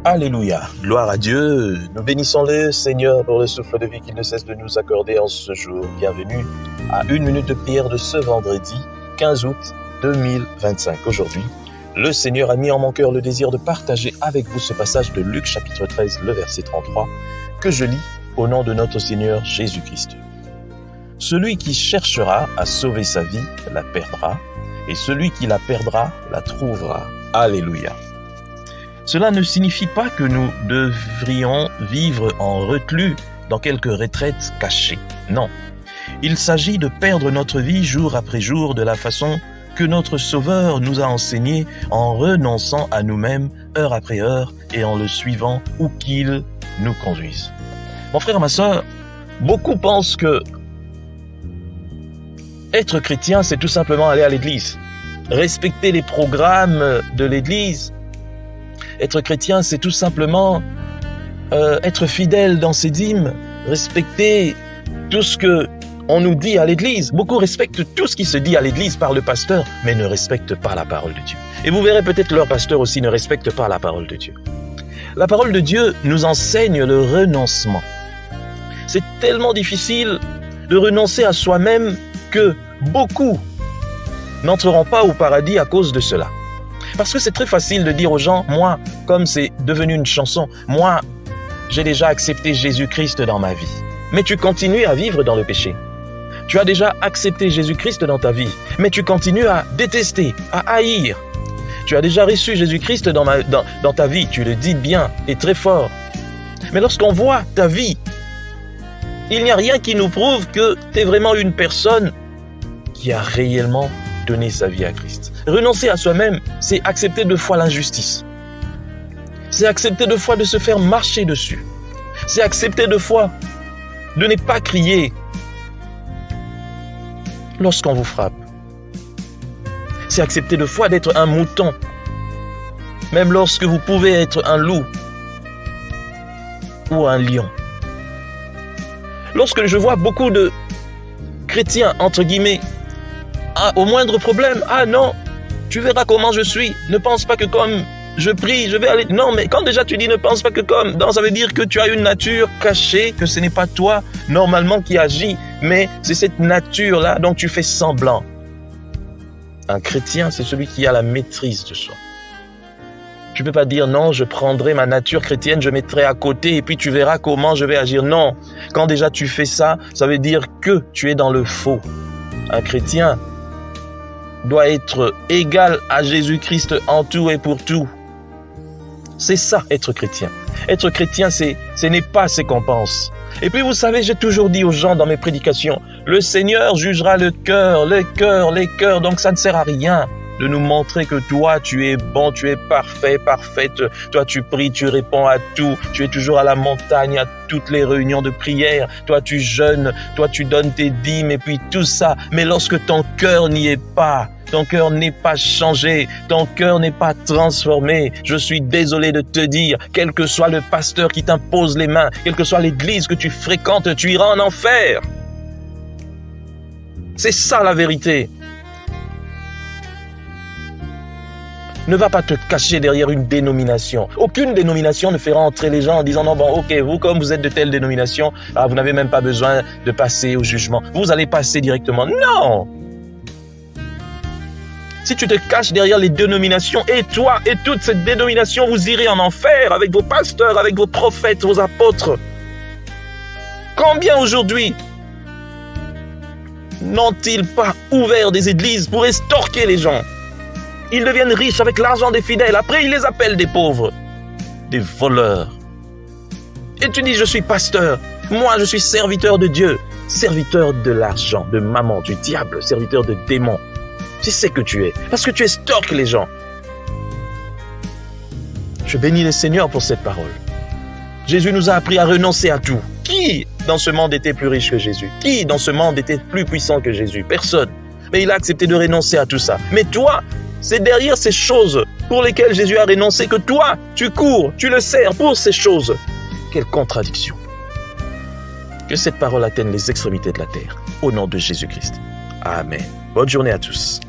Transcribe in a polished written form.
Alléluia, gloire à Dieu, nous bénissons le Seigneur pour le souffle de vie qu'il ne cesse de nous accorder en ce jour. Bienvenue à une minute de prière de ce vendredi 15 août 2025. Aujourd'hui, le Seigneur a mis en mon cœur le désir de partager avec vous ce passage de Luc chapitre 13, le verset 33, que je lis au nom de notre Seigneur Jésus-Christ. Celui qui cherchera à sauver sa vie la perdra, et celui qui la perdra la trouvera. Alléluia. Cela ne signifie pas que nous devrions vivre en reclus dans quelques retraites cachées. Non. Il s'agit de perdre notre vie jour après jour de la façon que notre Sauveur nous a enseigné en renonçant à nous-mêmes heure après heure et en le suivant où qu'il nous conduise. Mon frère, ma sœur, beaucoup pensent que être chrétien, c'est tout simplement aller à l'église, respecter les programmes de l'église. Être chrétien, c'est tout simplement être fidèle dans ses dîmes, respecter tout ce qu'on nous dit à l'église. Beaucoup respectent tout ce qui se dit à l'église par le pasteur, mais ne respectent pas la parole de Dieu. Et vous verrez peut-être leur pasteur aussi ne respecte pas la parole de Dieu. La parole de Dieu nous enseigne le renoncement. C'est tellement difficile de renoncer à soi-même que beaucoup n'entreront pas au paradis à cause de cela. Parce que c'est très facile de dire aux gens, moi, comme c'est devenu une chanson, moi, j'ai déjà accepté Jésus-Christ dans ma vie. Mais tu continues à vivre dans le péché. Tu as déjà accepté Jésus-Christ dans ta vie, mais tu continues à détester, à haïr. Tu as déjà reçu Jésus-Christ dans ta vie, tu le dis bien et très fort. Mais lorsqu'on voit ta vie, il n'y a rien qui nous prouve que tu es vraiment une personne qui a réellement donné sa vie à Christ. Renoncer à soi-même, c'est accepter deux fois l'injustice. C'est accepter deux fois de se faire marcher dessus. C'est accepter deux fois de ne pas crier lorsqu'on vous frappe. C'est accepter deux fois d'être un mouton, même lorsque vous pouvez être un loup ou un lion. Lorsque je vois beaucoup de chrétiens, entre guillemets, au moindre problème, non, tu verras comment je suis, ne pense pas que comme je prie, je vais aller... Non, mais quand déjà tu dis ne pense pas que comme, non, ça veut dire que tu as une nature cachée, que ce n'est pas toi, normalement, qui agit, mais c'est cette nature-là dont tu fais semblant. Un chrétien, c'est celui qui a la maîtrise de soi. Tu ne peux pas dire non, je prendrai ma nature chrétienne, je mettrai à côté et puis tu verras comment je vais agir. Non, quand déjà tu fais ça, ça veut dire que tu es dans le faux. Un chrétien doit être égal à Jésus-Christ en tout et pour tout. C'est ça, être chrétien. Être chrétien, ce n'est pas ce qu'on pense. Et puis vous savez, j'ai toujours dit aux gens dans mes prédications, le Seigneur jugera le cœur, les cœurs, donc ça ne sert à rien de nous montrer que toi, tu es bon, tu es parfait, parfaite. Toi, tu pries, tu réponds à tout. Tu es toujours à la montagne, à toutes les réunions de prière. Toi, tu jeûnes, toi, tu donnes tes dîmes et puis tout ça. Mais lorsque ton cœur n'y est pas, ton cœur n'est pas changé, ton cœur n'est pas transformé, je suis désolé de te dire, quel que soit le pasteur qui t'impose les mains, quelle que soit l'église que tu fréquentes, tu iras en enfer. C'est ça la vérité. Ne va pas te cacher derrière une dénomination. Aucune dénomination ne fera entrer les gens en disant « Non, bon, ok, vous, comme vous êtes de telle dénomination, vous n'avez même pas besoin de passer au jugement. Vous allez passer directement. » Non! Si tu te caches derrière les dénominations, et toi et toute cette dénomination, vous irez en enfer avec vos pasteurs, avec vos prophètes, vos apôtres. Combien aujourd'hui n'ont-ils pas ouvert des églises pour estorquer les gens? Ils deviennent riches avec l'argent des fidèles. Après, ils les appellent des pauvres, des voleurs. Et tu dis, je suis pasteur. Moi, je suis serviteur de Dieu. Serviteur de l'argent, de maman, du diable, serviteur de démons. C'est ce que tu es. Parce que tu estorques les gens. Je bénis le Seigneur pour cette parole. Jésus nous a appris à renoncer à tout. Qui dans ce monde était plus riche que Jésus? Qui dans ce monde était plus puissant que Jésus? Personne. Mais il a accepté de renoncer à tout ça. Mais toi, c'est derrière ces choses pour lesquelles Jésus a renoncé que toi, tu cours, tu le sers pour ces choses. Quelle contradiction. Que cette parole atteigne les extrémités de la terre. Au nom de Jésus-Christ. Amen. Bonne journée à tous.